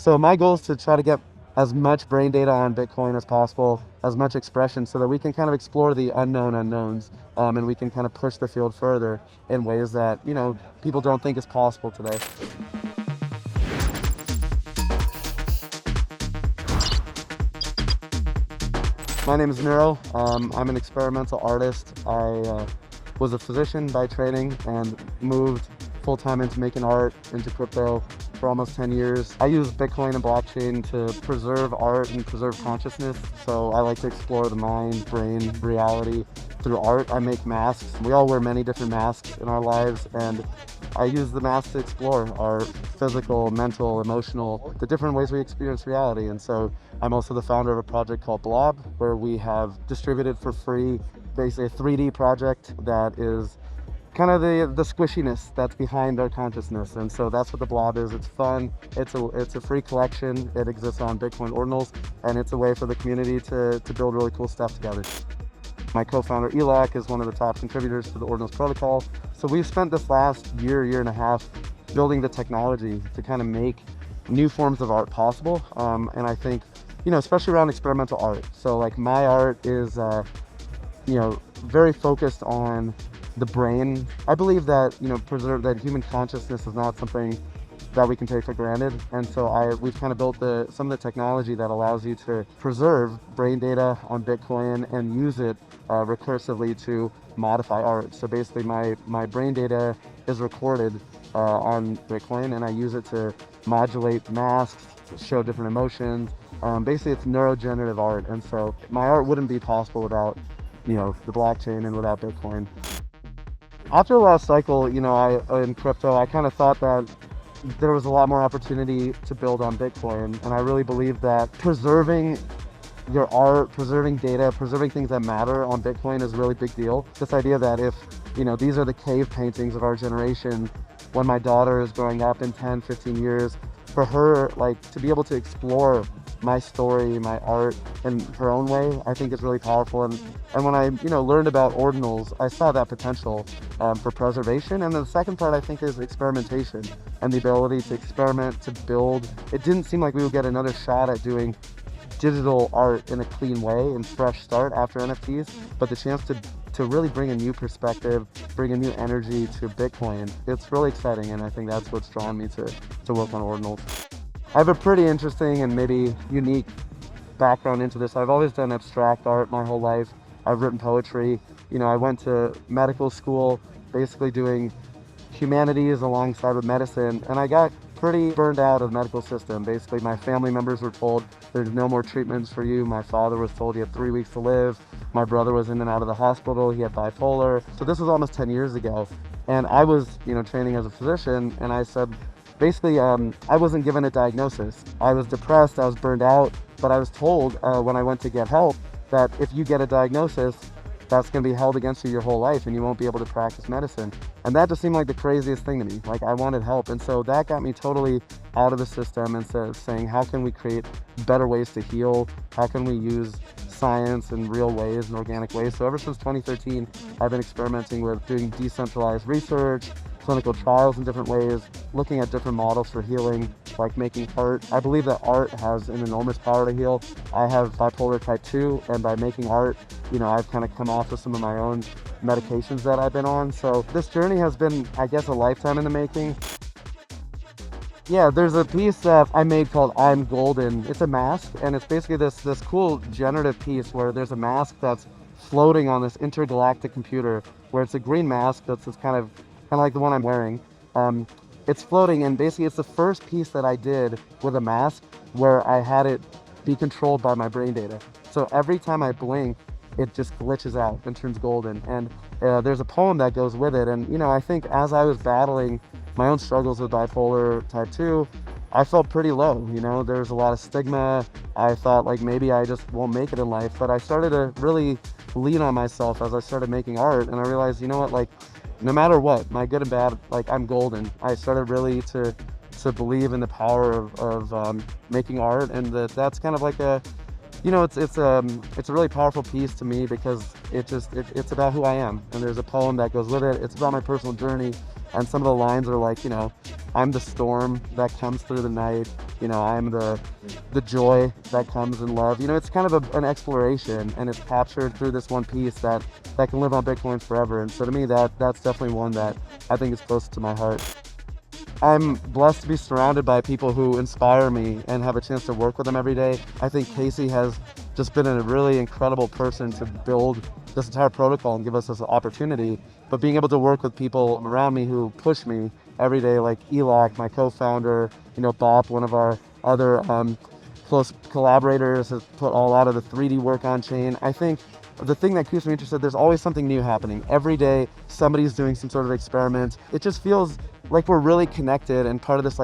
So my goal is to try to get as much brain data on Bitcoin as possible, as much expression, so that we can kind of explore the unknown unknowns, and we can kind of push the field further in ways that, you know, people don't think is possible today. My name is Nuro. I'm an experimental artist. I was a physician by training and moved full-time into making art, into crypto for almost 10 years. I use Bitcoin and blockchain to preserve art and preserve consciousness. So I like to explore the mind, brain, reality through art. I make masks. We all wear many different masks in our lives, and I use the mask to explore our physical, mental, emotional, the different ways we experience reality. And so I'm also the founder of a project called Blob, where we have distributed for free basically a 3D project that is kind of the squishiness that's behind our consciousness. And so that's what the Blob is. It's fun. It's a free collection. It exists on Bitcoin Ordinals, and it's a way for the community to build really cool stuff together. My co-founder Elak is one of the top contributors to the Ordinals protocol. So we've spent this last year and a half building the technology to kind of make new forms of art possible. And I think, you know, especially around experimental art. So like my art is, you know, very focused on the brain. I believe that, you know, that human consciousness is not something that we can take for granted. And so we've kind of built some of the technology that allows you to preserve brain data on Bitcoin and use it recursively to modify art. So basically my brain data is recorded on Bitcoin, and I use it to modulate masks, show different emotions. Basically it's neurogenerative art. And so my art wouldn't be possible without, you know, the blockchain and without Bitcoin. After the last cycle, you know, in crypto, I kind of thought that there was a lot more opportunity to build on Bitcoin. And I really believe that preserving your art, preserving data, preserving things that matter on Bitcoin is a really big deal. This idea that if, you know, these are the cave paintings of our generation, when my daughter is growing up in 10, 15 years, for her, like, to be able to explore my story, my art in her own way, I think is really powerful. And when I, you know, learned about ordinals, I saw that potential for preservation. And then the second part, I think, is experimentation and the ability to experiment, to build. It didn't seem like we would get another shot at doing digital art in a clean way and fresh start after NFTs, but the chance to really bring a new perspective, bring a new energy to Bitcoin, it's really exciting. And I think that's what's drawn me to work on ordinals. I have a pretty interesting and maybe unique background into this. I've always done abstract art my whole life. I've written poetry. You know, I went to medical school, basically doing humanities alongside with medicine, and I got pretty burned out of the medical system. Basically, my family members were told there's no more treatments for you. My father was told he had 3 weeks to live. My brother was in and out of the hospital. He had bipolar. So this was almost 10 years ago. And I was, you know, training as a physician, and I said, basically, I wasn't given a diagnosis. I was depressed, I was burned out, but I was told when I went to get help that if you get a diagnosis, that's going to be held against you your whole life and you won't be able to practice medicine. And that just seemed like the craziest thing to me. Like, I wanted help. And so that got me totally out of the system and saying, how can we create better ways to heal? How can we use science in real ways and organic ways? So ever since 2013, I've been experimenting with doing decentralized research, clinical trials in different ways, looking at different models for healing, like making art. I believe that art has an enormous power to heal. I have bipolar type 2, and by making art, you know, I've kind of come off of some of my own medications that I've been on. So this journey has been, I guess, a lifetime in the making. Yeah, there's a piece that I made called I'm Golden. It's a mask, and it's basically this cool generative piece where there's a mask that's floating on this intergalactic computer, where it's a green mask that's kind of like the one I'm wearing. It's floating, and basically it's the first piece that I did with a mask where I had it be controlled by my brain data. So every time I blink, it just glitches out and turns golden. And there's a poem that goes with it. And, you know, I think as I was battling my own struggles with bipolar type 2, I felt pretty low. You know, there's a lot of stigma. I thought like maybe I just won't make it in life, but I started to really lean on myself as I started making art. And I realized, you know what, like, no matter what, my good and bad, like, I'm golden. I started really to believe in the power of making art, and that's kind of like a, you know, it's a really powerful piece to me because it's about who I am, and there's a poem that goes with it. It's about my personal journey, And some of the lines are like, I'm the storm that comes through the night. I'm the joy that comes in love. It's kind of an exploration, and it's captured through this one piece that can live on Bitcoin forever. And so to me, that's definitely one that I think is close to my heart. I'm blessed to be surrounded by people who inspire me and have a chance to work with them every day. I think Casey has just been a really incredible person to build this entire protocol and give us this opportunity. But being able to work with people around me who push me every day, like Elok, my co-founder, Bob, one of our other close collaborators, has put a lot of the 3D work on chain. I think the thing that keeps me interested, there's always something new happening. Every day, somebody's doing some sort of experiment. It just feels like we're really connected and part of this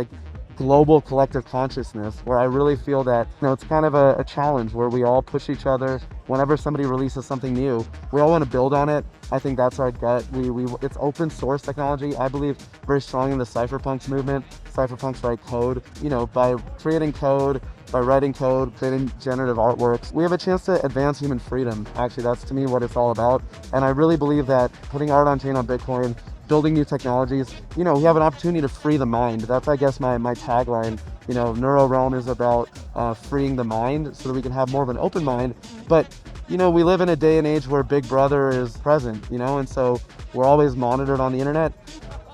global collective consciousness, where I really feel that it's kind of a challenge where we all push each other. Whenever somebody releases something new, we all want to build on it. I think that's our gut. It's open source technology. I believe very strong in the Cypherpunks movement. Cypherpunks write code. By creating code, by writing code, creating generative artworks, we have a chance to advance human freedom. Actually, that's to me what it's all about. And I really believe that putting art on chain on Bitcoin, building new technologies, we have an opportunity to free the mind. That's, I guess, my tagline. Nuro Realm is about freeing the mind so that we can have more of an open mind. But, we live in a day and age where Big Brother is present, and so we're always monitored on the internet.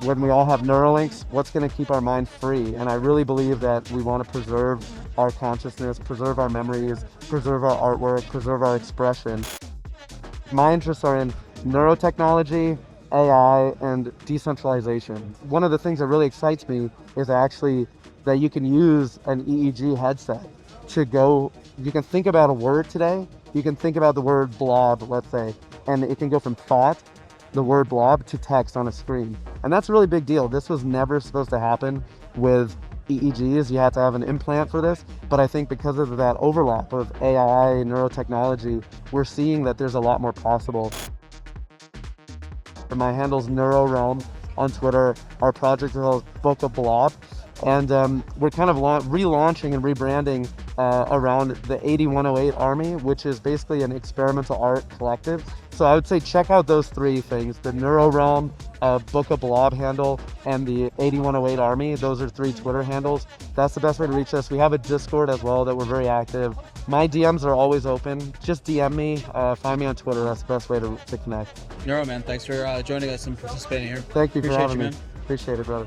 When we all have Neuralinks, what's going to keep our mind free? And I really believe that we want to preserve our consciousness, preserve our memories, preserve our artwork, preserve our expression. My interests are in neurotechnology, AI, and decentralization. One of the things that really excites me is actually that you can use an EEG headset you can think about a word today, you can think about the word blob, let's say, and it can go from thought, the word blob, to text on a screen. And that's a really big deal. This was never supposed to happen with EEGs. You had to have an implant for this, but I think because of that overlap of AI, neurotechnology, we're seeing that there's a lot more possible. My handle's Nuro Realm on Twitter. Our project is called Book of Blob, and we're kind of relaunching and rebranding around the 8108 Army, which is basically an experimental art collective. So I would say check out those three things: the Nuro Realm, Book of Blob handle, and the 8108 Army. Those are three Twitter handles. That's the best way to reach us. We have a Discord as well that we're very active. My DMs are always open. Just DM me, find me on Twitter. That's the best way to connect. Nuro, man, thanks for joining us and participating here. Thank you for having me. Man. Appreciate it, brother.